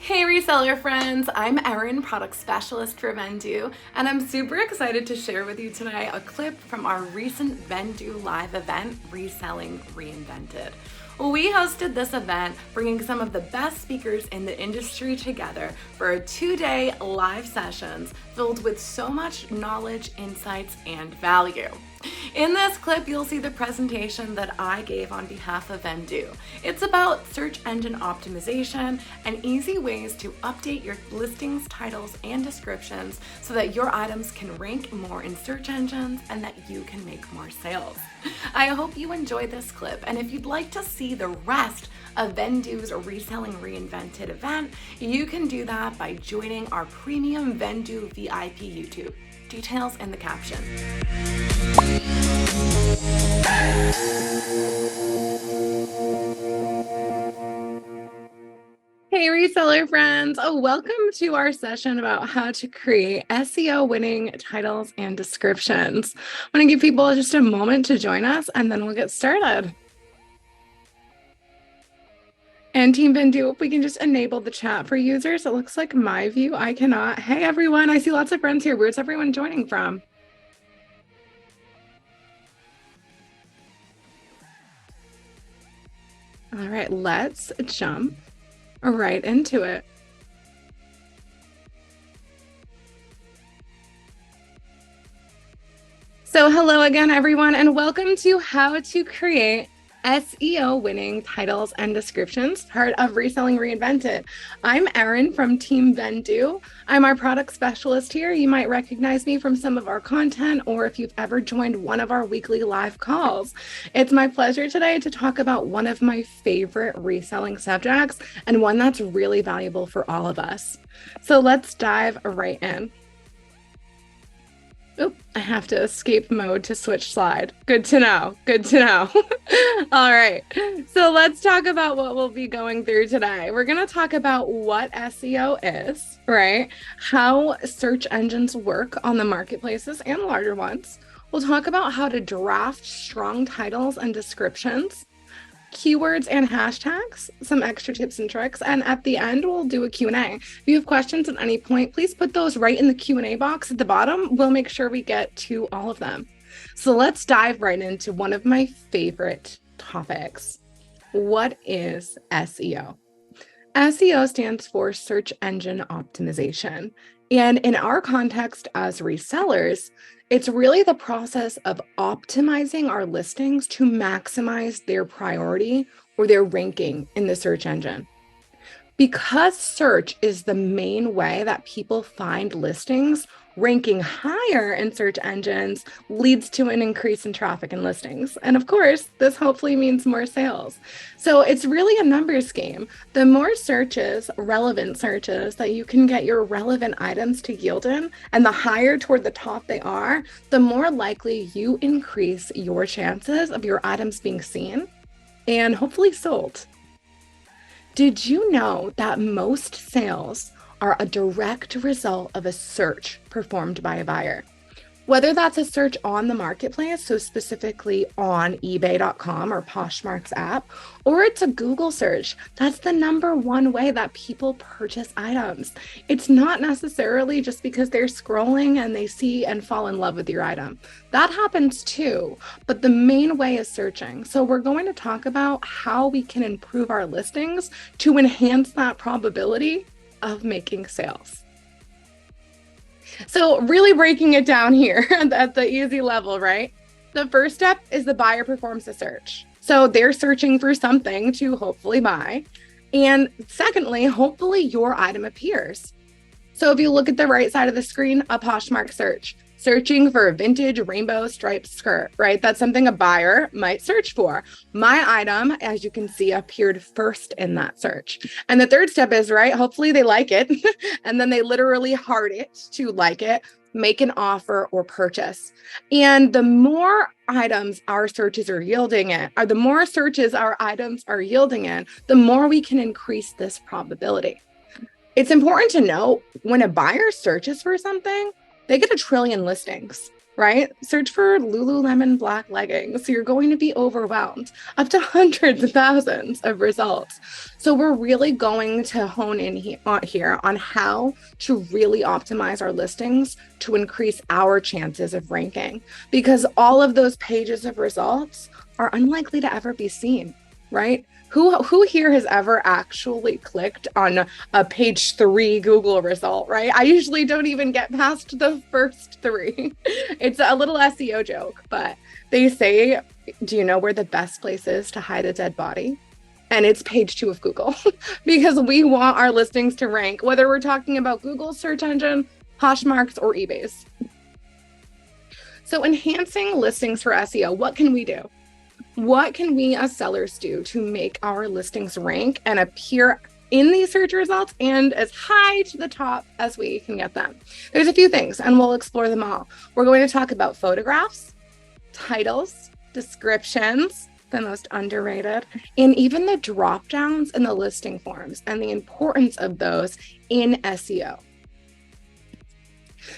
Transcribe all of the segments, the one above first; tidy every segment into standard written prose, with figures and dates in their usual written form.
Hey reseller friends, I'm Erin, product specialist for Vendoo, and I'm super excited to share with you today a clip from our recent Vendoo live event, Reselling Reinvented. We hosted this event, bringing some of the best speakers in the industry together for a 2-day live sessions filled with so much knowledge, insights, and value. In this clip, you'll see the presentation that I gave on behalf of Vendoo. It's about search engine optimization and easy ways to update your listings, titles, and descriptions so that your items can rank more in search engines and that you can make more sales. I hope you enjoyed this clip, and if you'd like to see the rest of Vendoo's Reselling Reinvented event, you can do that by joining our premium Vendoo VIP YouTube. Details in the caption. Hey reseller friends, welcome to our session about how to create SEO winning titles and descriptions. I'm going to give people just a moment to join us and then we'll get started. And Team Vendoo, if we can just enable the chat for users. It looks like my view, I cannot. Hey everyone, I see lots of friends here. Where's everyone joining from? All right, let's jump right into it. So hello again, everyone, and welcome to How to Create SEO Winning Titles and Descriptions, part of Reselling Reinvented. I'm Erin from Team Vendoo. I'm our product specialist here. You might recognize me from some of our content or if you've ever joined one of our weekly live calls. It's my pleasure today to talk about one of my favorite reselling subjects and one that's really valuable for all of us. So let's dive right in. Oh, I have to escape mode to switch slide. Good to know. Good to know. All right. So let's talk about what we'll be going through today. We're going to talk about what SEO is, right? How search engines work on the marketplaces and larger ones. We'll talk about how to draft strong titles and descriptions, keywords and hashtags, some extra tips and tricks, and at the end we'll do a Q&A. If you have questions at any point, please put those right in the Q&A box at the bottom. We'll make sure we get to all of them. So let's dive right into one of my favorite topics. What is SEO? SEO stands for search engine optimization. And in our context as resellers, it's really the process of optimizing our listings to maximize their priority or their ranking in the search engine. Because search is the main way that people find listings, ranking higher in search engines leads to an increase in traffic and listings. And of course, this hopefully means more sales. So it's really a numbers game. The more searches, relevant searches that you can get your relevant items to yield in, and the higher toward the top they are, the more likely you increase your chances of your items being seen and hopefully sold. Did you know that most sales are a direct result of a search performed by a buyer? Whether that's a search on the marketplace, so specifically on eBay.com or Poshmark's app, or it's a Google search, that's the number one way that people purchase items. It's not necessarily just because they're scrolling and they see and fall in love with your item. That happens too, but the main way is searching. So we're going to talk about how we can improve our listings to enhance that probability of making sales. So really breaking it down here at the easy level, right? The first step is the buyer performs a search. So they're searching for something to hopefully buy. And secondly, hopefully your item appears. So if you look at the right side of the screen, a Poshmark search, searching for a vintage rainbow striped skirt, right? That's something a buyer might search for. My item, as you can see, appeared first in that search. And the third step is, right, hopefully they like it. And then they literally heart it to like it, make an offer or purchase. And the more items our searches are yielding in, or the more searches our items are yielding in, the more we can increase this probability. It's important to note when a buyer searches for something, they get 1 trillion listings, right? Search for Lululemon black leggings. So you're going to be overwhelmed, up to hundreds of thousands of results. So we're really going to hone in here on how to really optimize our listings to increase our chances of ranking, because all of those pages of results are unlikely to ever be seen, right? Who here has ever actually clicked on a page 3 Google result, right? I usually don't even get past the first 3. It's a little SEO joke, but they say, do you know where the best place is to hide a dead body? And it's page 2 of Google, because we want our listings to rank, whether we're talking about Google's search engine, Poshmark's, or eBay's. So enhancing listings for SEO, what can we do? What can we as sellers do to make our listings rank and appear in these search results and as high to the top as we can get them? There's a few things, and we'll explore them all. We're going to talk about photographs, titles, descriptions, the most underrated, and even the drop downs in the listing forms and the importance of those in SEO.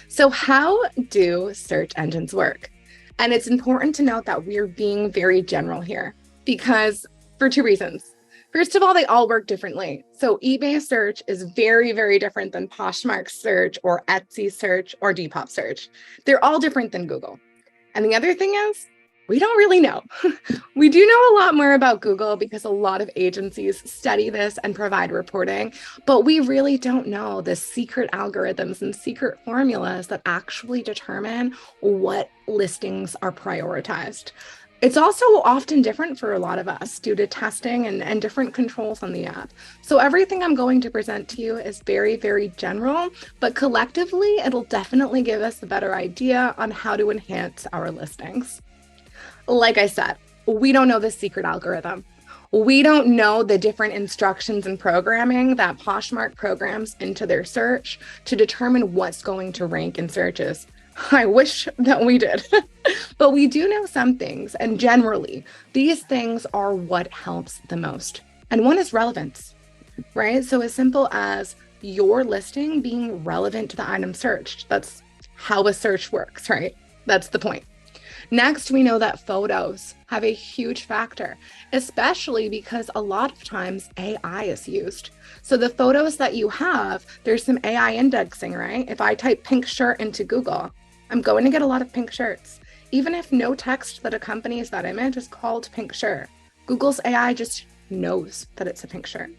So how do search engines work? And it's important to note that we're being very general here, because for 2 reasons. First of all, they all work differently. So eBay search is very, very different than Poshmark search or Etsy search or Depop search. They're all different than Google. And the other thing is, we don't really know. We do know a lot more about Google because a lot of agencies study this and provide reporting, but we really don't know the secret algorithms and secret formulas that actually determine what listings are prioritized. It's also often different for a lot of us due to testing and different controls on the app. So everything I'm going to present to you is very, very general, but collectively, it'll definitely give us a better idea on how to enhance our listings. Like I said, we don't know the secret algorithm. We don't know the different instructions and programming that Poshmark programs into their search to determine what's going to rank in searches. I wish that we did, but we do know some things, and generally, these things are what helps the most. And one is relevance, right? So as simple as your listing being relevant to the item searched. That's how a search works, right? That's the point. Next, we know that photos have a huge factor, especially because a lot of times AI is used. So the photos that you have, there's some AI indexing, right? If I type pink shirt into Google, I'm going to get a lot of pink shirts. Even if no text that accompanies that image is called pink shirt, Google's AI just knows that it's a pink shirt.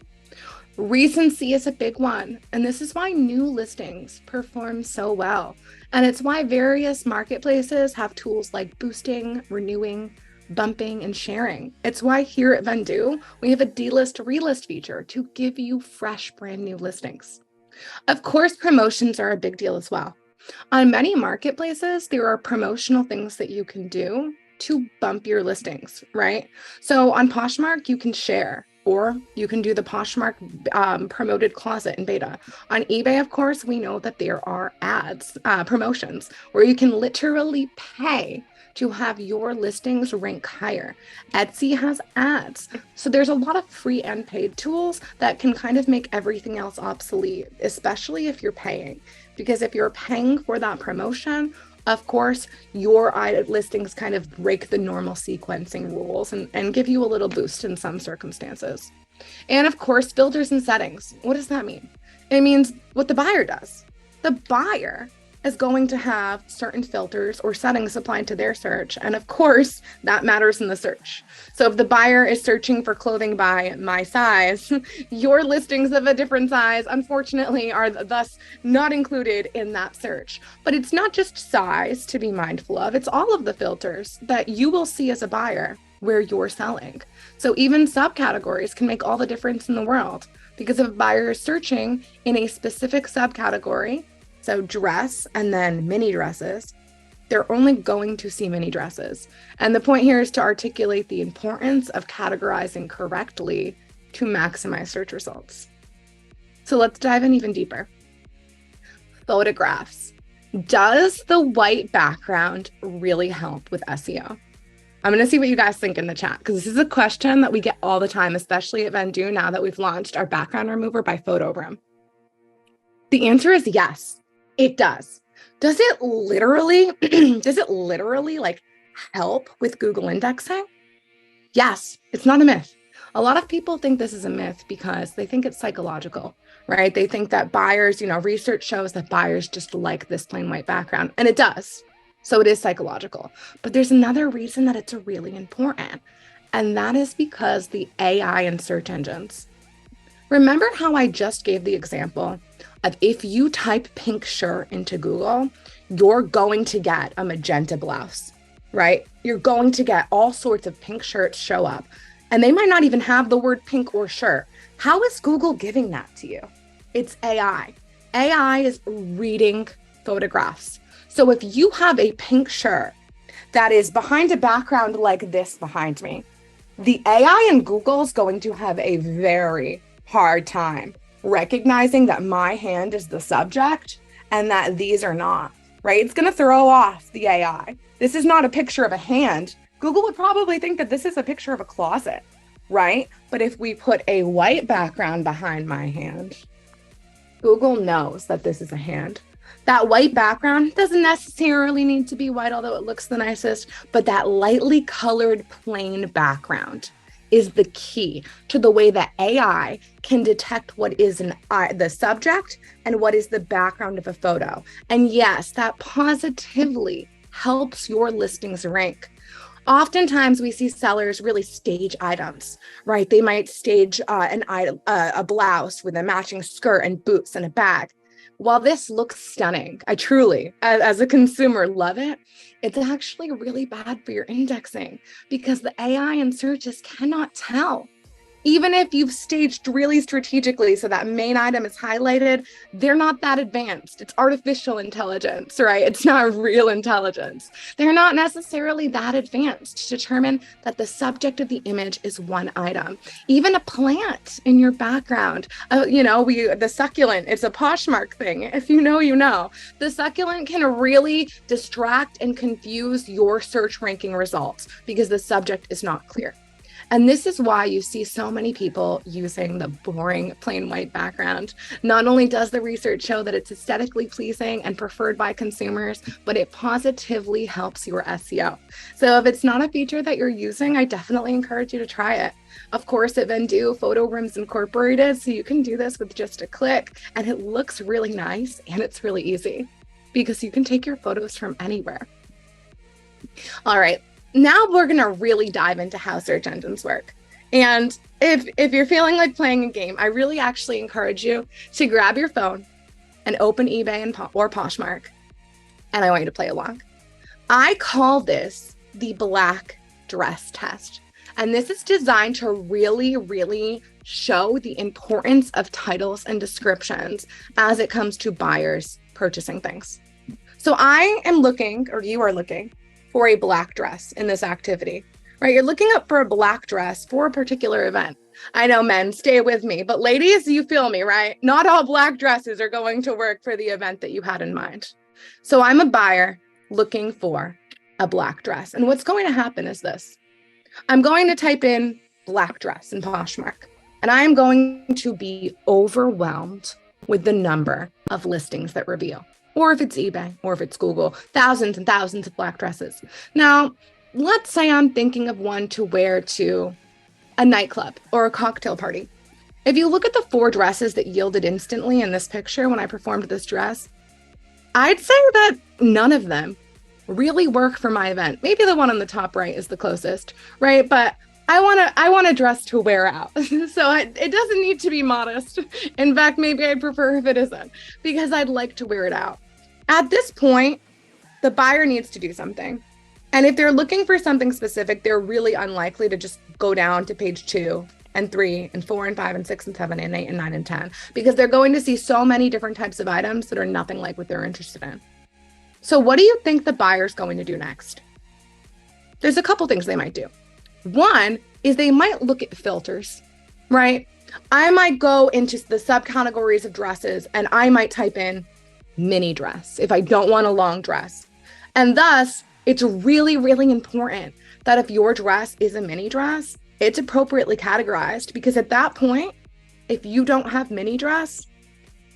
Recency is a big one, and this is why new listings perform so well. And it's why various marketplaces have tools like boosting, renewing, bumping, and sharing. It's why here at Vendoo, we have a delist relist feature to give you fresh, brand new listings. Of course, promotions are a big deal as well. On many marketplaces, there are promotional things that you can do to bump your listings, right? So on Poshmark, you can share, or you can do the Poshmark promoted closet in beta. On eBay, of course, we know that there are ads, promotions, where you can literally pay to have your listings rank higher. Etsy has ads. So there's a lot of free and paid tools that can kind of make everything else obsolete, especially if you're paying. Because if you're paying for that promotion, of course, your listings kind of break the normal sequencing rules and give you a little boost in some circumstances. And of course, filters and settings. What does that mean? It means what the buyer does. The buyer is going to have certain filters or settings applied to their search. And of course, that matters in the search. So if the buyer is searching for clothing by my size, your listings of a different size, unfortunately, are thus not included in that search. But it's not just size to be mindful of. It's all of the filters that you will see as a buyer where you're selling. So even subcategories can make all the difference in the world, because if a buyer is searching in a specific subcategory, so dress and then mini dresses, they're only going to see mini dresses. And the point here is to articulate the importance of categorizing correctly to maximize search results. So let's dive in even deeper. Photographs. Does the white background really help with SEO? I'm going to see what you guys think in the chat, because this is a question that we get all the time, especially at Vendoo now that we've launched our background remover by Photo Room. The answer is yes. It does. Does it literally, does it literally like help with Google indexing? Yes, it's not a myth. A lot of people think this is a myth because they think it's psychological, right? They think that buyers, research shows that buyers just like this plain white background, and it does. So it is psychological. But there's another reason that it's really important, and that is because the AI and search engines. Remember how I just gave the example of if you type pink shirt into Google, you're going to get a magenta blouse, right? You're going to get all sorts of pink shirts show up, and they might not even have the word pink or shirt. How is Google giving that to you? It's AI. AI is reading photographs. So if you have a pink shirt that is behind a background like this behind me, the AI in Google is going to have a very hard time recognizing that my hand is the subject and that these are not, right? It's going to throw off the AI. This is not a picture of a hand. Google would probably think that this is a picture of a closet, right? But if we put a white background behind my hand, Google knows that this is a hand. That white background doesn't necessarily need to be white, although it looks the nicest, but that lightly colored plain background is the key to the way that AI can detect what is the subject and what is the background of a photo. And yes, that positively helps your listings rank. Oftentimes we see sellers really stage items, right? They might stage a blouse with a matching skirt and boots and a bag. While this looks stunning, I truly, as a consumer, love it. It's actually really bad for your indexing because the AI and searches cannot tell. Even if you've staged really strategically so that main item is highlighted, they're not that advanced. It's artificial intelligence, right? It's not real intelligence. They're not necessarily that advanced to determine that the subject of the image is one item. Even a plant in your background, the succulent, it's a Poshmark thing. If you know, you know. The succulent can really distract and confuse your search ranking results because the subject is not clear. And this is why you see so many people using the boring plain white background. Not only does the research show that it's aesthetically pleasing and preferred by consumers, but it positively helps your SEO. So if it's not a feature that you're using, I definitely encourage you to try it. Of course, at Vendoo, photo room's incorporated, so you can do this with just a click, and it looks really nice and it's really easy because you can take your photos from anywhere. All right. Now we're going to really dive into how search engines work. And if you're feeling like playing a game, I really actually encourage you to grab your phone and open eBay or Poshmark. And I want you to play along. I call this the black dress test. And this is designed to really, really show the importance of titles and descriptions as it comes to buyers purchasing things. So I am looking, or you are looking, for a black dress in this activity, right? You're looking up for a black dress for a particular event. I know men, stay with me, but ladies, you feel me, right? Not all black dresses are going to work for the event that you had in mind. So I'm a buyer looking for a black dress. And what's going to happen is this. I'm going to type in black dress in Poshmark, and I'm going to be overwhelmed with the number of listings that reveal. Or if it's eBay, or if it's Google, thousands and thousands of black dresses. Now, let's say I'm thinking of one to wear to a nightclub or a cocktail party. If you look at the 4 dresses that yielded instantly in this picture when I performed this dress, I'd say that none of them really work for my event. Maybe the one on the top right is the closest, right? But I want a dress to wear out. So it doesn't need to be modest. In fact, maybe I'd prefer if it isn't, because I'd like to wear it out. At this point, the buyer needs to do something. And if they're looking for something specific, they're really unlikely to just go down to page 2 and 3 and 4 and 5 and 6 and 7 and 8 and 9 and 10, because they're going to see so many different types of items that are nothing like what they're interested in. So what do you think the buyer's going to do next? There's a couple things they might do. One is they might look at filters, right? I might go into the subcategories of dresses and I might type in mini dress if I don't want a long dress. And thus, it's really, really important that if your dress is a mini dress, it's appropriately categorized, because at that point, if you don't have mini dress,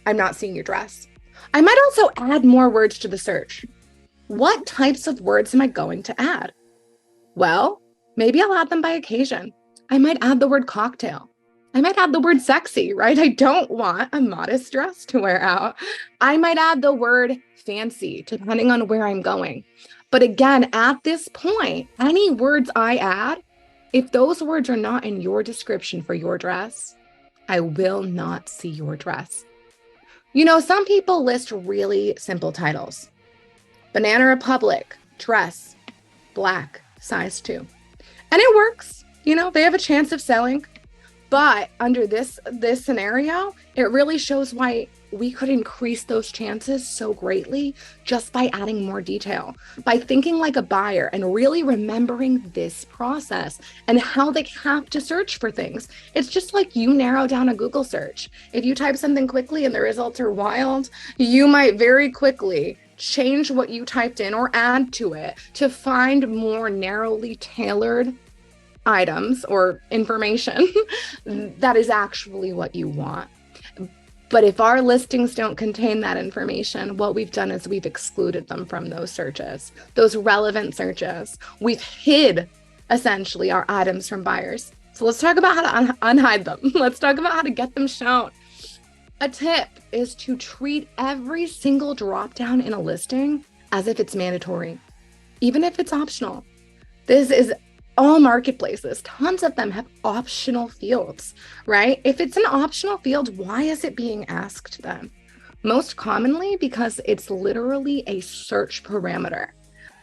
I'm not seeing your dress. I might also add more words to the search. What types of words am I going to add? Well, maybe I'll add them by occasion. I might add the word cocktail. I might add the word sexy, right? I don't want a modest dress to wear out. I might add the word fancy, depending on where I'm going. But again, at this point, any words I add, if those words are not in your description for your dress, I will not see your dress. You know, some people list really simple titles. Banana Republic, dress, black, size 2. And it works. You know, they have a chance of selling. But under this scenario, it really shows why we could increase those chances so greatly just by adding more detail, by thinking like a buyer and really remembering this process and how they have to search for things. It's just like you narrow down a Google search. If you type something quickly and the results are wild, you might very quickly change what you typed in or add to it to find more narrowly tailored items or information that is actually what you want. But if our listings don't contain that information, what we've done is we've excluded them from those searches, those relevant searches. We've hid essentially our items from buyers. So let's talk about how to unhide them. Let's talk about how to get them shown. A tip is to treat every single dropdown in a listing as if it's mandatory, even if it's optional. This is all marketplaces, tons of them have optional fields, right? If it's an optional field, why is it being asked then? Most commonly because it's literally a search parameter.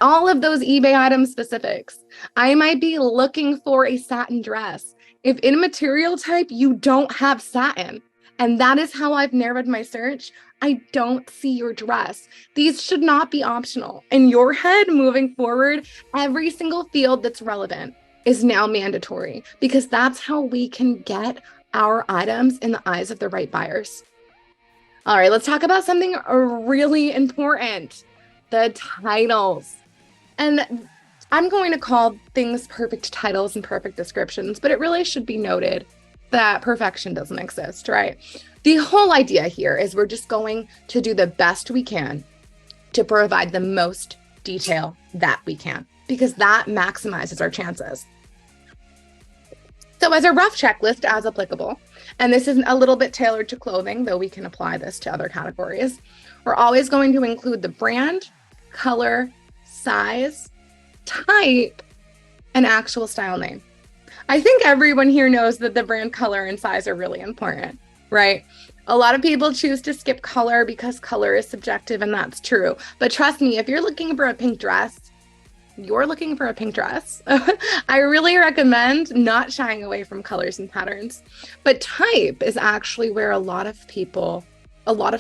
All of those eBay item specifics. I might be looking for a satin dress. If in material type, you don't have satin, and that is how I've narrowed my search, I don't see your dress. These should not be optional. In your head, moving forward, every single field that's relevant is now mandatory because that's how we can get our items in the eyes of the right buyers. All right, let's talk about something really important, the titles. And I'm going to call things perfect titles and perfect descriptions, but it really should be noted that perfection doesn't exist, right? The whole idea here is we're just going to do the best we can to provide the most detail that we can, because that maximizes our chances. So as a rough checklist as applicable, and this is a little bit tailored to clothing, though we can apply this to other categories, we're always going to include the brand, color, size, type, and actual style name. I think everyone here knows that the brand, color, and size are really important, right? A lot of people choose to skip color because color is subjective, and that's true. But trust me, if you're looking for a pink dress, you're looking for a pink dress. I really recommend not shying away from colors and patterns. But type is actually where a lot of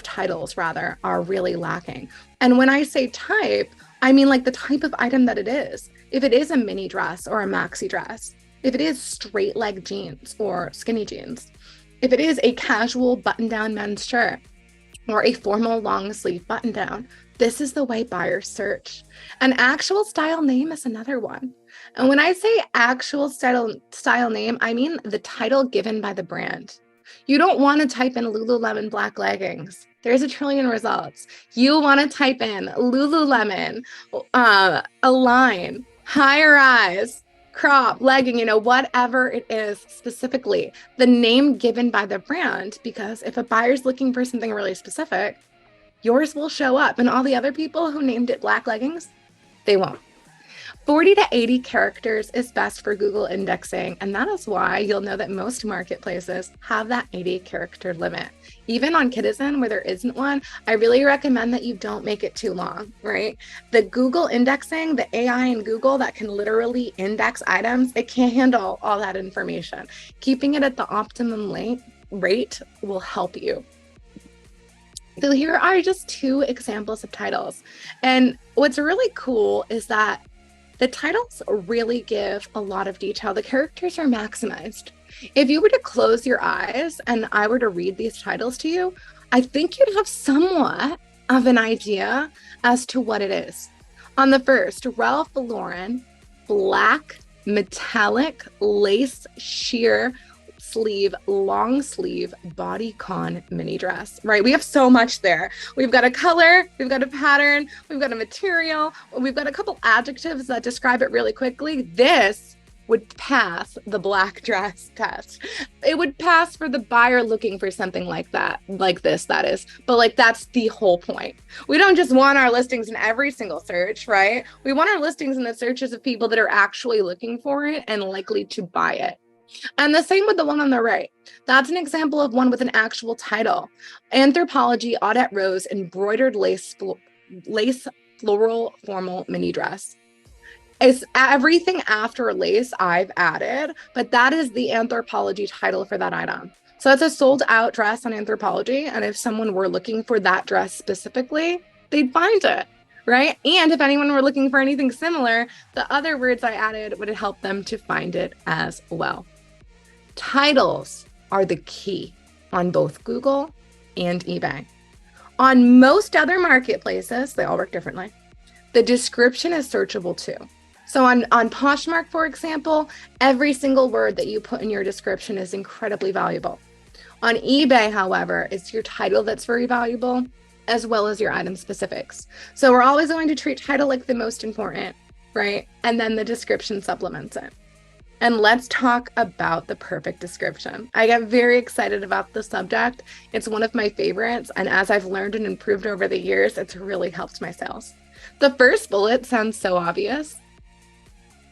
titles rather, are really lacking. And when I say type, I mean like the type of item that it is. If it is a mini dress or a maxi dress, if it is straight leg jeans or skinny jeans, if it is a casual button-down men's shirt or a formal long sleeve button-down, this is the way buyers search. An actual style name is another one. And when I say actual style name, I mean the title given by the brand. You don't want to type in Lululemon black leggings. There's a trillion results. You want to type in Lululemon, Align, high rise, crop, legging, whatever it is specifically, the name given by the brand, because if a buyer's looking for something really specific, yours will show up, and all the other people who named it black leggings, they won't. 40 to 80 characters is best for Google indexing, and that is why you'll know that most marketplaces have that 80 character limit. Even on Kidizen, where there isn't one, I really recommend that you don't make it too long, right? The Google indexing, the AI in Google that can literally index items, it can't handle all that information. Keeping it at the optimum rate will help you. So here are just 2 examples of titles. And what's really cool is that the titles really give a lot of detail. The characters are maximized. If you were to close your eyes and I were to read these titles to you, I think you'd have somewhat of an idea as to what it is. On the first, Ralph Lauren, black, metallic, lace, sheer, sleeve, long sleeve bodycon mini dress, right? We have so much there. We've got a color, we've got a pattern, we've got a material, we've got a couple adjectives that describe it really quickly. This would pass the black dress test. It would pass for the buyer looking for something like that, like this, that is. But like, that's the whole point. We don't just want our listings in every single search, right? We want our listings in the searches of people that are actually looking for it and likely to buy it. And the same with the one on the right. That's an example of one with an actual title. Anthropologie Audette Rose embroidered lace floral formal mini dress. It's everything after lace I've added, but that is the Anthropologie title for that item. So it's a sold out dress on Anthropologie. And if someone were looking for that dress specifically, they'd find it, right? And if anyone were looking for anything similar, the other words I added would help them to find it as well. Titles are the key on both Google and eBay. On most other marketplaces, they all work differently. The description is searchable too. So on Poshmark, for example, every single word that you put in your description is incredibly valuable. On eBay, however, it's your title that's very valuable, as well as your item specifics. So we're always going to treat title like the most important, right? And then the description supplements it. And let's talk about the perfect description. I get very excited about the subject. It's one of my favorites. And as I've learned and improved over the years, it's really helped my sales. The first bullet sounds so obvious,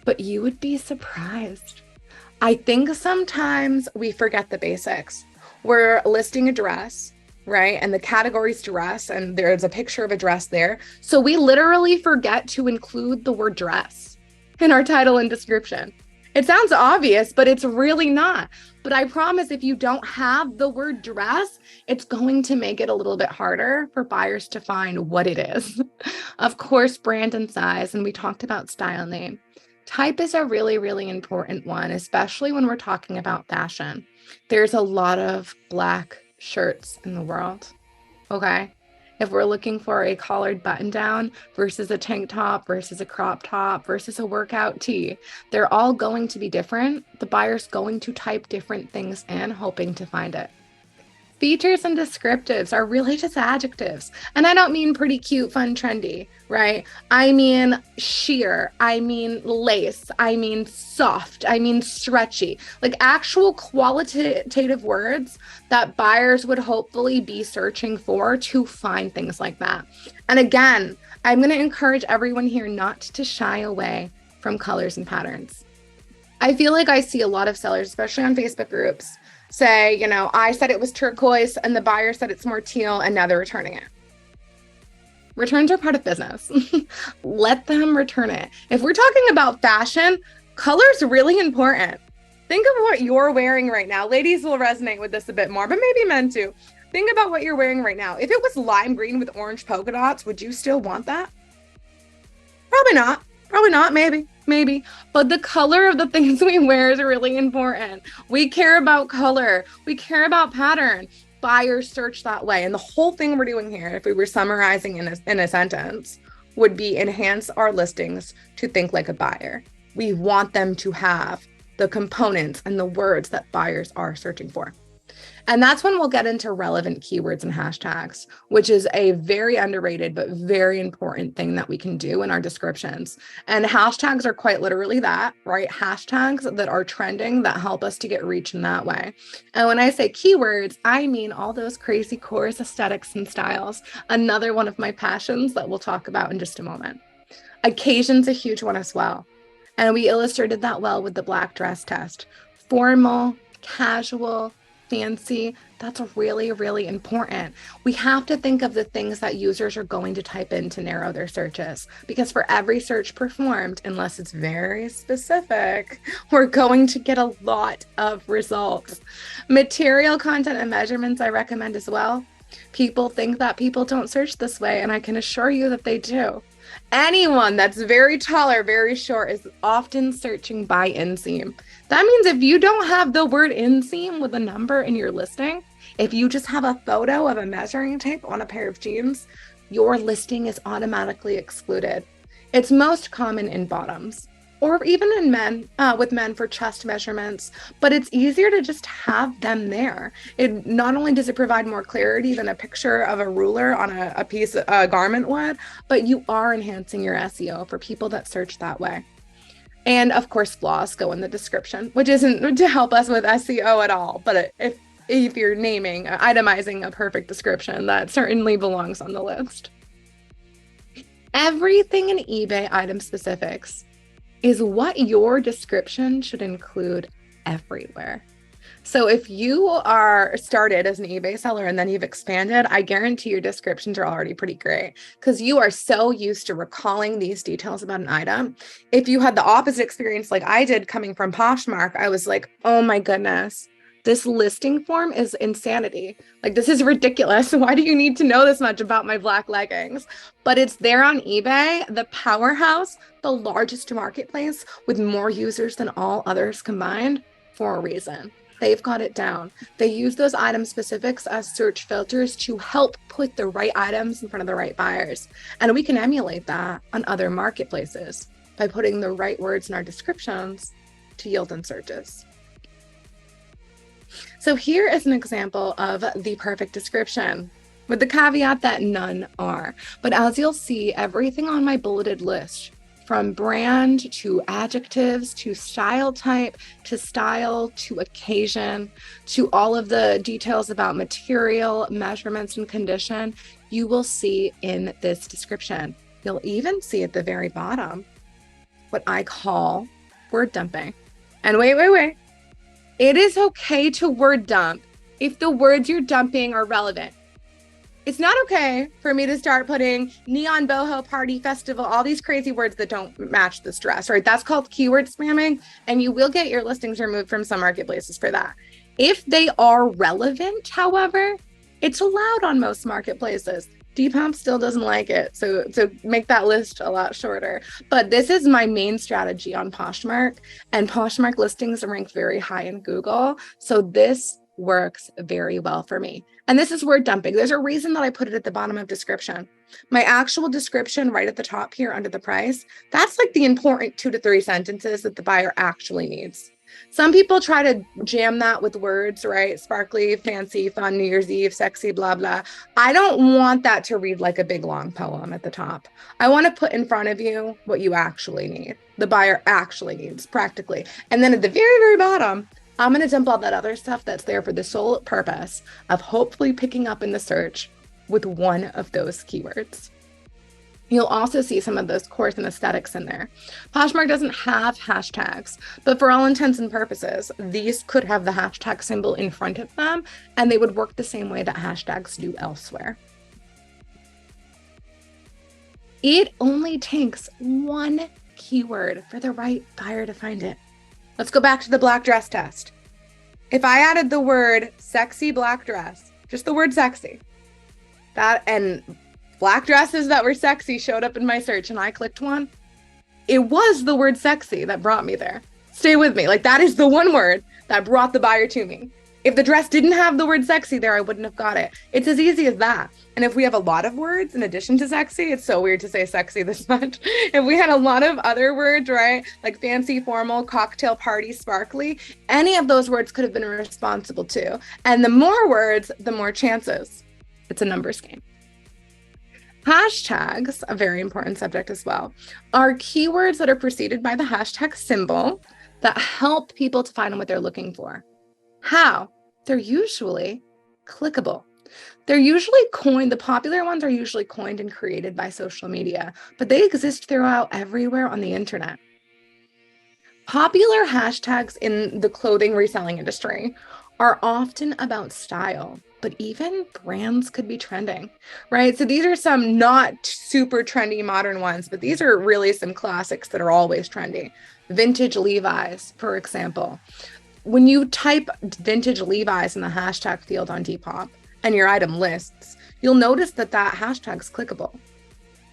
but you would be surprised. I think sometimes we forget the basics. We're listing a dress, right? And the category's dress, and there's a picture of a dress there. So we literally forget to include the word dress in our title and description. It sounds obvious, but it's really not. But I promise if you don't have the word dress, it's going to make it a little bit harder for buyers to find what it is. Of course, brand and size, and we talked about style name. Type is a really, really important one, especially when we're talking about fashion. There's a lot of black shirts in the world, okay? If we're looking for a collared button down versus a tank top versus a crop top versus a workout tee, they're all going to be different. The buyer's going to type different things in, hoping to find it. Features and descriptives are really just adjectives. And I don't mean pretty, cute, fun, trendy, right? I mean sheer, I mean lace, I mean soft, I mean stretchy, like actual qualitative words that buyers would hopefully be searching for to find things like that. And again, I'm going to encourage everyone here not to shy away from colors and patterns. I feel like I see a lot of sellers, especially on Facebook groups, say, you know, I said it was turquoise and the buyer said it's more teal and now they're returning it. Returns are part of business. Let them return it. If we're talking about fashion, color's really important. Think of what you're wearing right now. Ladies will resonate with this a bit more, but maybe men too. Think about what you're wearing right now. If it was lime green with orange polka dots, would you still want that? Probably not. Probably not. Maybe. But the color of the things we wear is really important. We care about color. We care about pattern. Buyers search that way. And the whole thing we're doing here, if we were summarizing in a sentence, would be enhance our listings to think like a buyer. We want them to have the components and the words that buyers are searching for. And that's when we'll get into relevant keywords and hashtags, which is a very underrated but very important thing that we can do in our descriptions. And hashtags are quite literally that, right? Hashtags that are trending that help us to get reach in that way. And when I say keywords, I mean all those crazy chorus aesthetics and styles. Another one of my passions that we'll talk about in just a moment. Occasion's a huge one as well. And we illustrated that well with the black dress test. Formal, casual, fancy, that's really, really important. We have to think of the things that users are going to type in to narrow their searches, because for every search performed, unless it's very specific, we're going to get a lot of results. Material, content, and measurements I recommend as well. People think that people don't search this way, and I can assure you that they do. Anyone that's very tall or very short is often searching by inseam. That means if you don't have the word inseam with a number in your listing, if you just have a photo of a measuring tape on a pair of jeans, your listing is automatically excluded. It's most common in bottoms. or even in men, with men for chest measurements, but it's easier to just have them there. It not only does it provide more clarity than a picture of a ruler on a piece of a garment would, but you are enhancing your SEO for people that search that way. And of course, flaws go in the description, which isn't to help us with SEO at all. But if you're itemizing a perfect description, that certainly belongs on the list. Everything in eBay item specifics is what your description should include everywhere. So if you are started as an eBay seller and then you've expanded, I guarantee your descriptions are already pretty great because you are so used to recalling these details about an item. If you had the opposite experience like I did coming from Poshmark, I was like, oh my goodness, this listing form is insanity. Like, this is ridiculous. Why do you need to know this much about my black leggings? But it's there on eBay, the powerhouse, the largest marketplace with more users than all others combined, for a reason. They've got it down. They use those item specifics as search filters to help put the right items in front of the right buyers. And we can emulate that on other marketplaces by putting the right words in our descriptions to yield in searches. So here is an example of the perfect description, with the caveat that none are. But as you'll see, everything on my bulleted list, from brand to adjectives to style type to style to occasion to all of the details about material, measurements, and condition, you will see in this description. You'll even see at the very bottom what I call word dumping. And wait. It is okay to word dump if the words you're dumping are relevant. It's not okay for me to start putting neon boho party festival, all these crazy words that don't match this dress, right? That's called keyword spamming, and you will get your listings removed from some marketplaces for that. If they are relevant, however, it's allowed on most marketplaces. Depop still doesn't like it, so make that list a lot shorter. But this is my main strategy on Poshmark, and Poshmark listings rank very high in Google, so this works very well for me. And this is word dumping. There's a reason that I put it at the bottom of description. My actual description right at the top here under the price, that's like the important 2 to 3 sentences that the buyer actually needs. Some people try to jam that with words, right? Sparkly, fancy, fun, New Year's Eve, sexy, blah, blah. I don't want that to read like a big long poem at the top. I want to put in front of you what you actually need, the buyer actually needs practically. And then at the very, very bottom, I'm going to dump all that other stuff that's there for the sole purpose of hopefully picking up in the search with one of those keywords. You'll also see some of those cores and aesthetics in there. Poshmark doesn't have hashtags, but for all intents and purposes, these could have the hashtag symbol in front of them, and they would work the same way that hashtags do elsewhere. It only takes one keyword for the right buyer to find it. Let's go back to the black dress test. If I added the word sexy black dress, just the word sexy, that and black dresses that were sexy showed up in my search and I clicked one, it was the word sexy that brought me there. Stay with me. Like, that is the one word that brought the buyer to me. If the dress didn't have the word sexy there, I wouldn't have got it. It's as easy as that. And if we have a lot of words in addition to sexy, it's so weird to say sexy this much. If we had a lot of other words, right? Like fancy, formal, cocktail, party, sparkly, any of those words could have been responsible too. And the more words, the more chances. It's a numbers game. Hashtags, a very important subject as well, are keywords that are preceded by the hashtag symbol that help people to find what they're looking for. How? They're usually clickable. They're usually coined, the popular ones are usually coined and created by social media, but they exist throughout everywhere on the internet. Popular hashtags in the clothing reselling industry are often about style, but even brands could be trending, right? So these are some not super trendy modern ones, but these are really some classics that are always trendy. Vintage Levi's, for example. When you type vintage Levi's in the hashtag field on Depop and your item lists, you'll notice that that hashtag's clickable.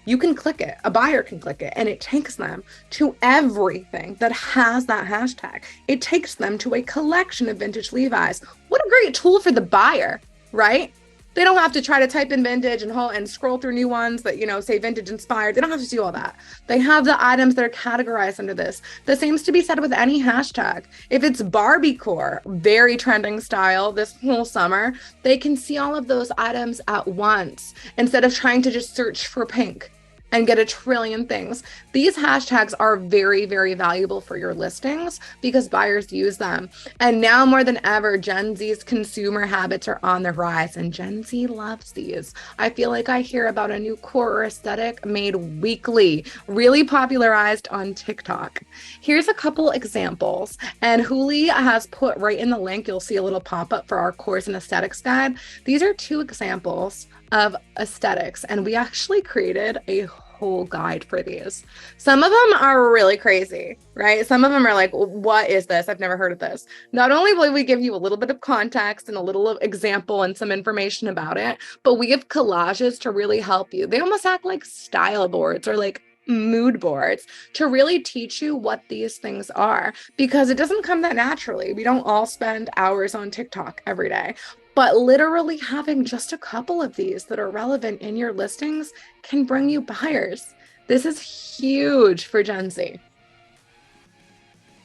You can click it, a buyer can click it, and it takes them to everything that has that hashtag. It takes them to a collection of vintage Levi's. What a great tool for the buyer, right? They don't have to try to type in vintage and scroll through new ones that, say vintage inspired. They don't have to do all that. They have the items that are categorized under this. The same is to be said with any hashtag. If it's Barbiecore, very trending style this whole summer, they can see all of those items at once instead of trying to just search for pink and get a trillion things. These hashtags are very, very valuable for your listings because buyers use them. And now more than ever, Gen Z's consumer habits are on the rise, and Gen Z loves these. I feel like I hear about a new core or aesthetic made weekly, really popularized on TikTok. Here's a couple examples, and Huli has put right in the link, you'll see a little pop-up for our course and aesthetics guide. These are 2 examples of aesthetics, and we actually created a whole guide for these. Some of them are really crazy, right? Some of them are like, what is this? I've never heard of this. Not only will we give you a little bit of context and a little example and some information about it, but we give collages to really help you. They almost act like style boards or like mood boards to really teach you what these things are, because it doesn't come that naturally. We don't all spend hours on TikTok every day. But literally having just a couple of these that are relevant in your listings can bring you buyers. This is huge for Gen Z.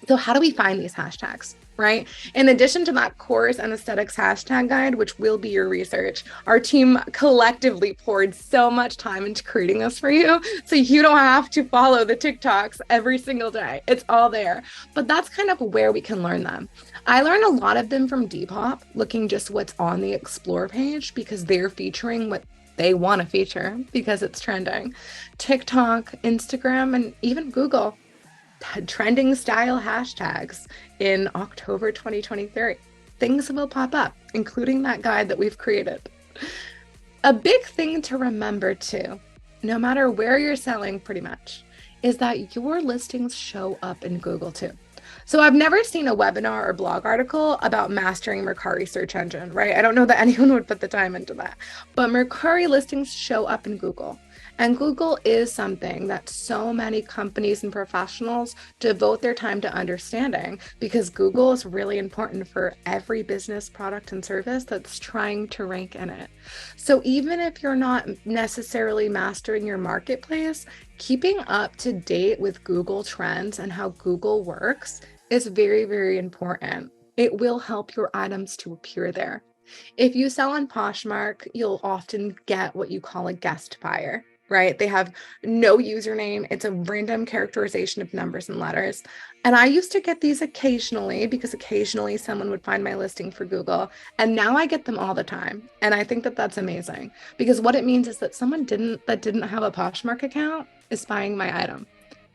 So how do we find these hashtags, right? In addition to that course and aesthetics hashtag guide, which will be your research, our team collectively poured so much time into creating this for you. So you don't have to follow the TikToks every single day. It's all there. But that's kind of where we can learn them. I learned a lot of them from Depop, looking just what's on the explore page because they're featuring what they want to feature because it's trending. TikTok, Instagram, and even Google had trending style hashtags in October 2023. Things will pop up, including that guide that we've created. A big thing to remember too, no matter where you're selling pretty much, is that your listings show up in Google too. So I've never seen a webinar or blog article about mastering Mercari search engine, right? I don't know that anyone would put the time into that, but Mercari listings show up in Google. And Google is something that so many companies and professionals devote their time to understanding because Google is really important for every business, product, and service that's trying to rank in it. So even if you're not necessarily mastering your marketplace, keeping up to date with Google trends and how Google works is very, very important. It will help your items to appear there. If you sell on Poshmark, you'll often get what you call a guest buyer, right? They have no username. It's a random characterization of numbers and letters. And I used to get these occasionally because occasionally someone would find my listing for Google. And now I get them all the time. And I think that that's amazing because what it means is that someone that didn't have a Poshmark account is buying my item.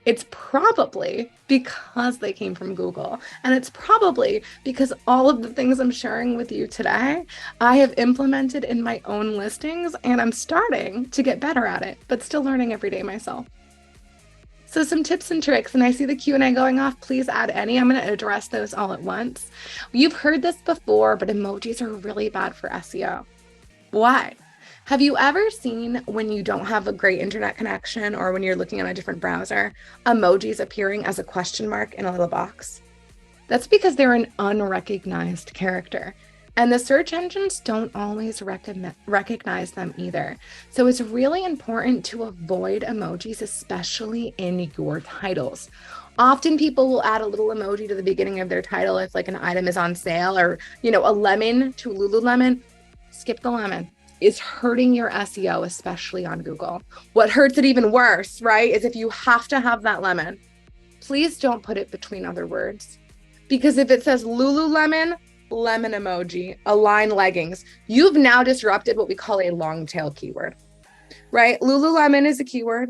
It's probably because they came from Google. And it's probably because all of the things I'm sharing with you today, I have implemented in my own listings and I'm starting to get better at it, but still learning every day myself. So some tips and tricks, and I see the Q&A going off. Please add any. I'm going to address those all at once. You've heard this before, but emojis are really bad for SEO. Why? Have you ever seen when you don't have a great internet connection or when you're looking at a different browser, emojis appearing as a question mark in a little box? That's because they're an unrecognized character. And the search engines don't always recognize them either. So it's really important to avoid emojis, especially in your titles. Often people will add a little emoji to the beginning of their title if like an item is on sale or, a lemon to Lululemon. Skip the lemon. It's hurting your SEO, especially on Google. What hurts it even worse, right, is if you have to have that lemon. Please don't put it between other words. Because if it says Lululemon, lemon emoji, Align leggings, you've now disrupted what we call a long tail keyword, right? Lululemon is a keyword.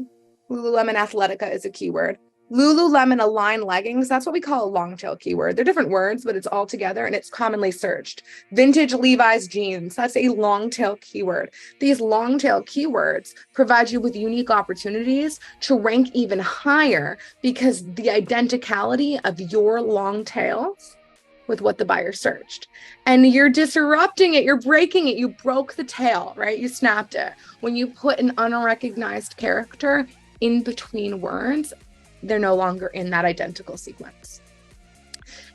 Lululemon Athletica is a keyword. Lululemon Align leggings, that's what we call a long tail keyword. They're different words, but it's all together and it's commonly searched. Vintage Levi's jeans, that's a long tail keyword. These long tail keywords provide you with unique opportunities to rank even higher because the identicality of your long tails with what the buyer searched. And you're disrupting it, you're breaking it, you broke the tail, right? You snapped it. When you put an unrecognized character in between words, they're no longer in that identical sequence.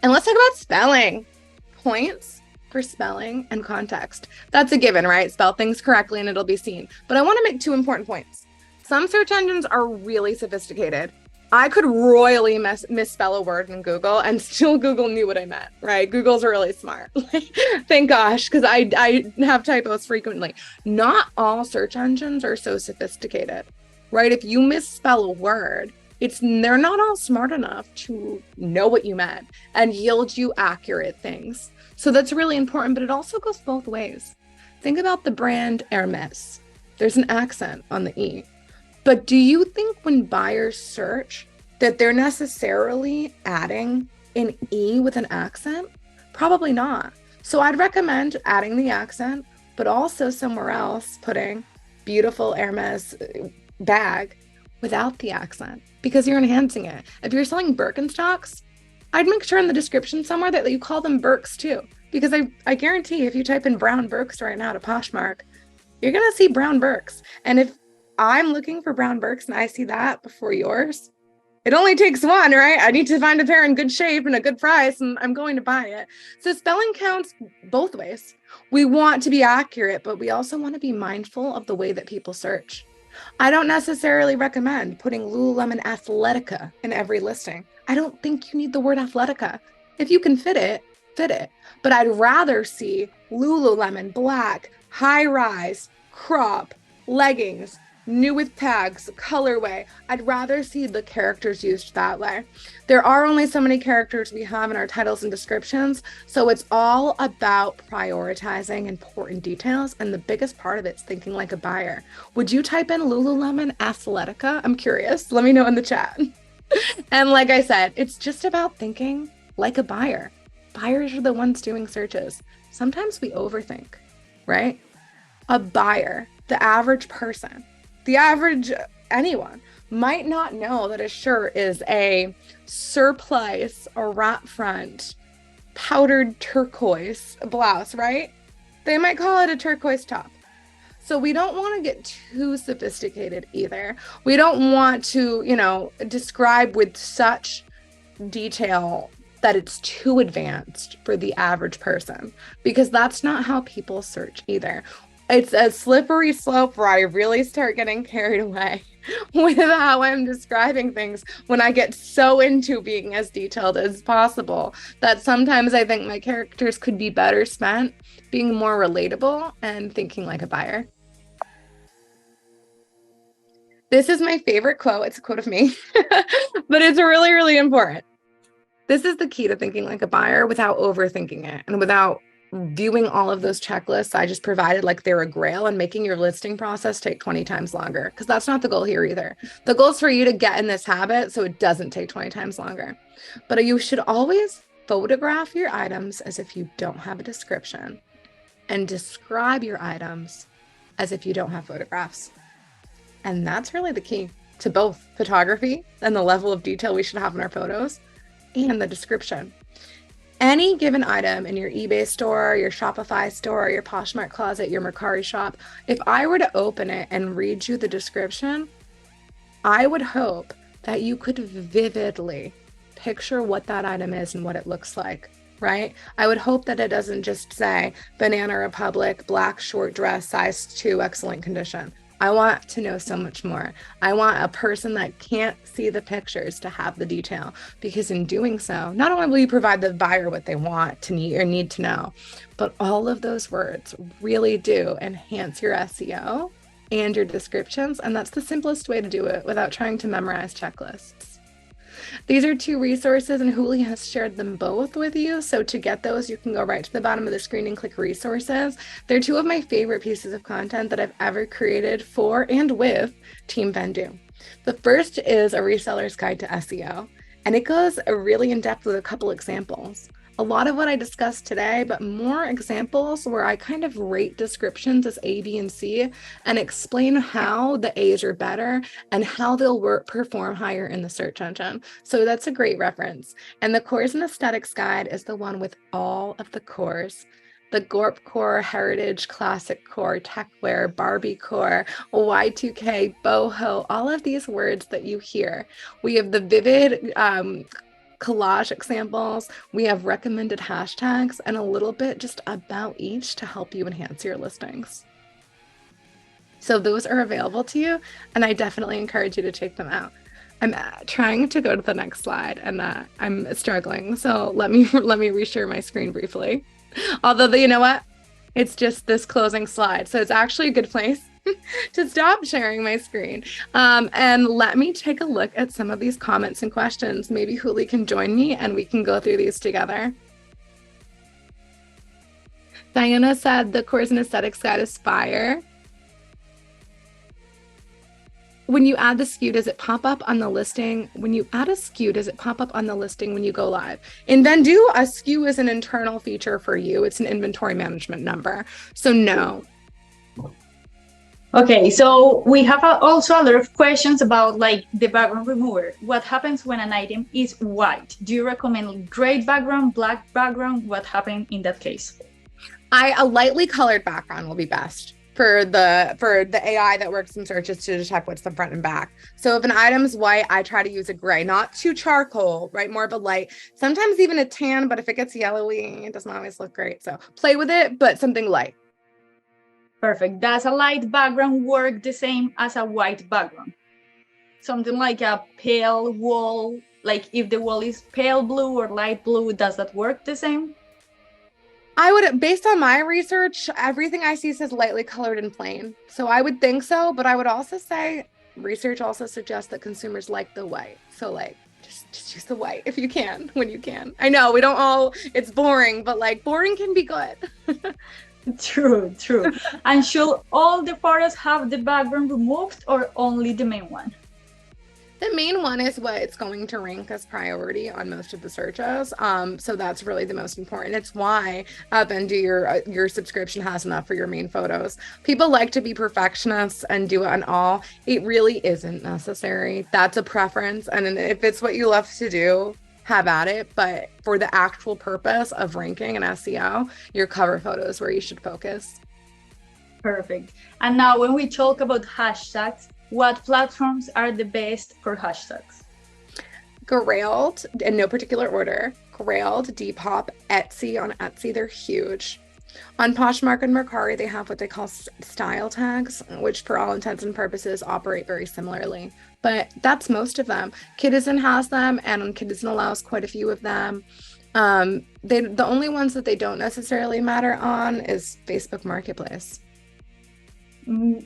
And let's talk about spelling points. for spelling and context. That's a given, right? Spell things correctly and it'll be seen. But I want to make two important points. Some search engines are really sophisticated. I could royally misspell a word in Google and still Google knew what I meant, right? Google's really smart. Thank gosh, because I have typos frequently. Not all search engines are so sophisticated, right? If you misspell a word, they're not all smart enough to know what you meant and yield you accurate things. So that's really important, but it also goes both ways. Think about the brand Hermes. There's an accent on the E. But do you think when buyers search that they're necessarily adding an E with an accent? Probably not. So I'd recommend adding the accent, but also somewhere else putting beautiful Hermes bag without the accent, because you're enhancing it. If you're selling Birkenstocks, I'd make sure in the description somewhere that you call them Birks too, because I guarantee if you type in brown Birks right now to Poshmark, you're going to see brown Birks. And if I'm looking for brown Birks and I see that before yours, it only takes one, right? I need to find a pair in good shape and a good price, and I'm going to buy it. So spelling counts both ways. We want to be accurate, but we also want to be mindful of the way that people search. I don't necessarily recommend putting Lululemon Athletica in every listing. I don't think you need the word Athletica. If you can fit it, fit it. But I'd rather see Lululemon black, high rise, crop, leggings, new with tags, colorway. I'd rather see the characters used that way. There are only so many characters we have in our titles and descriptions, so it's all about prioritizing important details, and the biggest part of it's thinking like a buyer. Would you type in Lululemon Athletica? I'm curious. Let me know in the chat. And like I said, it's just about thinking like a buyer. Buyers are the ones doing searches. Sometimes we overthink, right? A buyer, the average person, the average anyone might not know that a shirt is a surplice or wrap front powdered turquoise blouse, right? They might call it a turquoise top. So we don't want to get too sophisticated either. We don't want to, describe with such detail that it's too advanced for the average person, because that's not how people search either. It's a slippery slope where I really start getting carried away with how I'm describing things when I get so into being as detailed as possible that sometimes I think my characters could be better spent being more relatable and thinking like a buyer. This is my favorite quote. It's a quote of me, but it's really, really important. This is the key to thinking like a buyer without overthinking it and without viewing all of those checklists I just provided like they're a grail and making your listing process take 20 times longer, because that's not the goal here either. The goal is for you to get in this habit so it doesn't take 20 times longer. But you should always photograph your items as if you don't have a description and describe your items as if you don't have photographs. And that's really the key to both photography and the level of detail we should have in our photos and the description. Any given item in your eBay store, your Shopify store, your Poshmark closet, your Mercari shop, if I were to open it and read you the description, I would hope that you could vividly picture what that item is and what it looks like, right? I would hope that it doesn't just say Banana Republic, black short dress, size 2, excellent condition. I want to know so much more. I want a person that can't see the pictures to have the detail, because in doing so, not only will you provide the buyer what they want to need or need to know, but all of those words really do enhance your SEO and your descriptions. And that's the simplest way to do it without trying to memorize checklists. These are two resources, and Huli has shared them both with you. So to get those, you can go right to the bottom of the screen and click resources. They're two of my favorite pieces of content that I've ever created for and with Team Vendoo. The first is a reseller's guide to SEO, and it goes really in depth with a couple examples. A lot of what I discussed today, but more examples where I kind of rate descriptions as A, B, and C and explain how the A's are better and how they'll perform higher in the search engine. So that's a great reference. And the Cores and Aesthetics Guide is the one with all of the cores. The Gorp Core, Heritage, Classic Core, Techwear, Barbie Core, Y2K, Boho, all of these words that you hear. We have the vivid collage examples. We have recommended hashtags and a little bit just about each to help you enhance your listings. So those are available to you, and I definitely encourage you to check them out. I'm trying to go to the next slide, and I'm struggling. So let me reshare my screen briefly. Although, you know what? It's just this closing slide. So it's actually a good place to stop sharing my screen. And let me take a look at some of these comments and questions. Maybe Huli can join me and we can go through these together. Diana said the course in aesthetics guide is fire. When you add the SKU, does it pop up on the listing? When you add a SKU, does it pop up on the listing when you go live? In Vendoo, a SKU is an internal feature for you. It's an inventory management number. So no. Okay, so we have also a lot of questions about like the background remover. What happens when an item is white? Do you recommend gray background, black background? What happened in that case? A lightly colored background will be best for the AI that works in searches to detect what's the front and back. So if an item's white, I try to use a gray, not too charcoal, right? More of a light, sometimes even a tan, but if it gets yellowy, it doesn't always look great. So play with it, but something light. Perfect. Does a light background work the same as a white background? Something like a pale wall, like if the wall is pale blue or light blue, does that work the same? I would, based on my research, everything I see says lightly colored and plain. So I would think so, but I would also say research also suggests that consumers like the white. So like, just use the white if you can, when you can. I know we don't all, it's boring, but like boring can be good. True. And should all the photos have the background removed or only the main one? The main one is what it's going to rank as priority on most of the searches. So that's really the most important. It's why Vendoo, your subscription has enough for your main photos. People like to be perfectionists and do it on all. It really isn't necessary. That's a preference. And if it's what you love to do, have at it. But for the actual purpose of ranking and SEO, your cover photo is where you should focus. Perfect. And now when we talk about hashtags, what platforms are the best for hashtags? Grailed, in no particular order. Grailed, Depop, Etsy. On Etsy, they're huge. On Poshmark and Mercari, they have what they call style tags, which for all intents and purposes operate very similarly. But that's most of them. Kidizen has them, and on Kidizen allows quite a few of them. The only ones that they don't necessarily matter on is Facebook Marketplace.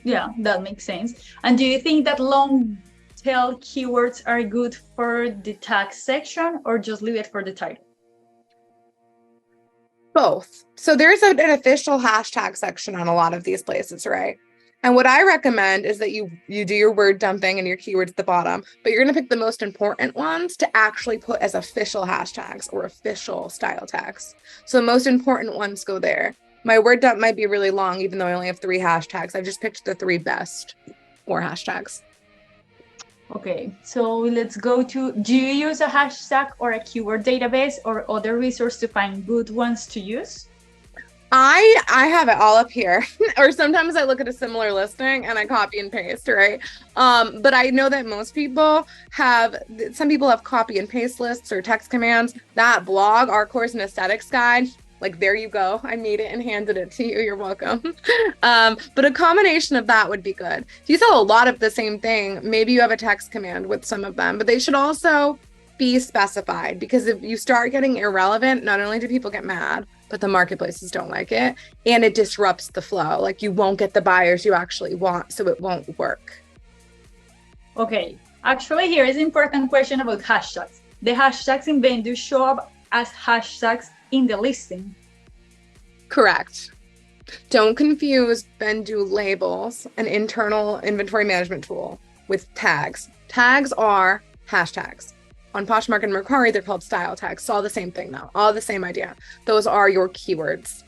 Yeah, that makes sense. And do you think that long tail keywords are good for the tag section or just leave it for the title? Both. So there's an official hashtag section on a lot of these places, right? And what I recommend is that you do your word dumping and your keywords at the bottom, but you're going to pick the most important ones to actually put as official hashtags or official style tags. So the most important ones go there. My word dump might be really long, even though I only have 3 hashtags. I've just picked the 3 best or hashtags. Okay, so let's go to, do you use a hashtag or a keyword database or other resource to find good ones to use? I have it all up here, or sometimes I look at a similar listing and I copy and paste, right? But I know that most people some people have copy and paste lists or text commands. That blog, our course in aesthetics guide, like, there you go. I made it and handed it to you. You're welcome. But a combination of that would be good. If you sell a lot of the same thing, maybe you have a text command with some of them, but they should also be specified, because if you start getting irrelevant, not only do people get mad, but the marketplaces don't like it, and it disrupts the flow. Like, you won't get the buyers you actually want, so it won't work. Okay, actually here is an important question about hashtags. The hashtags in Vendoo show up as hashtags in the listing. Correct. Don't confuse Vendoo labels, an internal inventory management tool, with tags. Tags are hashtags. On Poshmark and Mercari, they're called style tags. It's all the same thing though, all the same idea. Those are your keywords.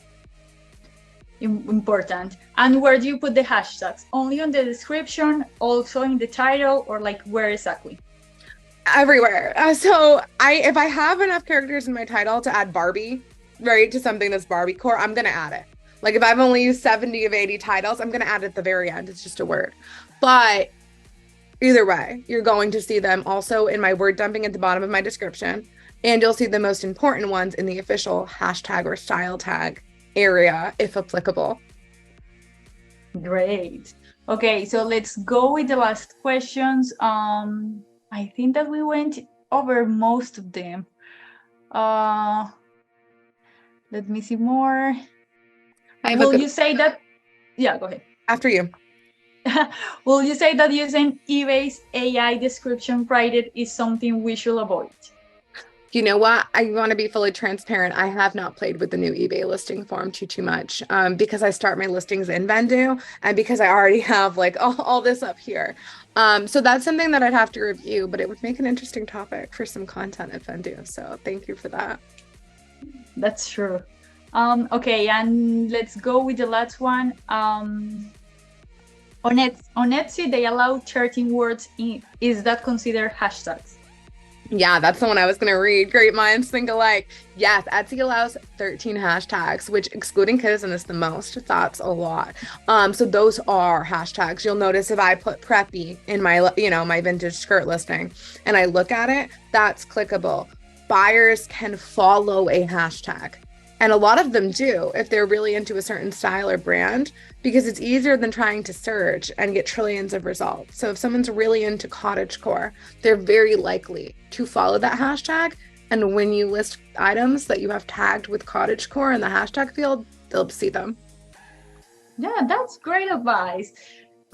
Important. And where do you put the hashtags? Only on the description, also in the title, or like where exactly? Everywhere. So if I have enough characters in my title to add Barbie, right, to something that's Barbie core, I'm going to add it. Like, if I've only used 70 of 80 titles, I'm going to add it at the very end. It's just a word. But either way, you're going to see them also in my word dumping at the bottom of my description And you'll see the most important ones in the official hashtag or style tag area, if applicable. Great. Okay, so let's go with the last questions. I think that we went over most of them. Let me see more. Will you say that? Yeah, go ahead. After you. Will you say that using eBay's AI description writer is something we should avoid? You know what? I want to be fully transparent. I have not played with the new eBay listing form too much because I start my listings in Vendoo and because I already have like all this up here. So that's something that I'd have to review, but it would make an interesting topic for some content at Vendoo. So thank you for that. That's true. Okay, and let's go with the last one. On Etsy, they allow 13 words in. Is that considered hashtags? Yeah, that's the one I was going to read. Great minds think alike. Yes, Etsy allows 13 hashtags, which excluding citizen is the most. That's a lot. So those are hashtags. You'll notice if I put preppy in my, my vintage skirt listing and I look at it, that's clickable. Buyers can follow a hashtag. And a lot of them do if they're really into a certain style or brand, because it's easier than trying to search and get trillions of results. So if someone's really into cottagecore, they're very likely to follow that hashtag. And when you list items that you have tagged with cottagecore in the hashtag field, they'll see them. Yeah, that's great advice.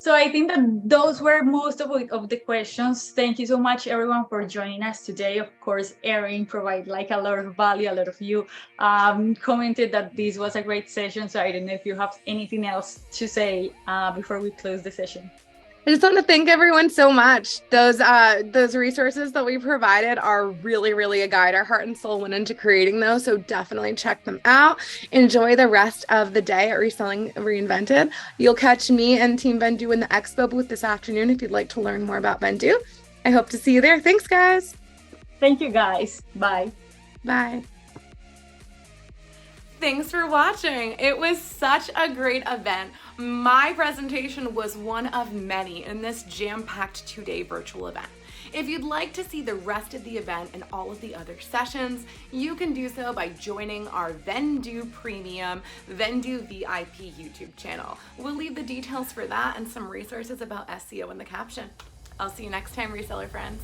So I think that those were most of the questions. Thank you so much, everyone, for joining us today. Of course, Erinn provided like a lot of value. A lot of you commented that this was a great session. So I don't know if you have anything else to say before we close the session. I just want to thank everyone so much. Those resources that we provided are really, really a guide. Our heart and soul went into creating those, so definitely check them out. Enjoy the rest of the day at Reselling Reinvented. You'll catch me and Team Vendoo in the Expo booth this afternoon if you'd like to learn more about Vendoo. I hope to see you there. Thanks, guys. Thank you, guys. Bye. Bye. Thanks for watching. It was such a great event. My presentation was one of many in this jam-packed 2-day virtual event. If you'd like to see the rest of the event and all of the other sessions, you can do so by joining our Vendoo Premium, Vendoo VIP YouTube channel. We'll leave the details for that and some resources about SEO in the caption. I'll see you next time, reseller friends.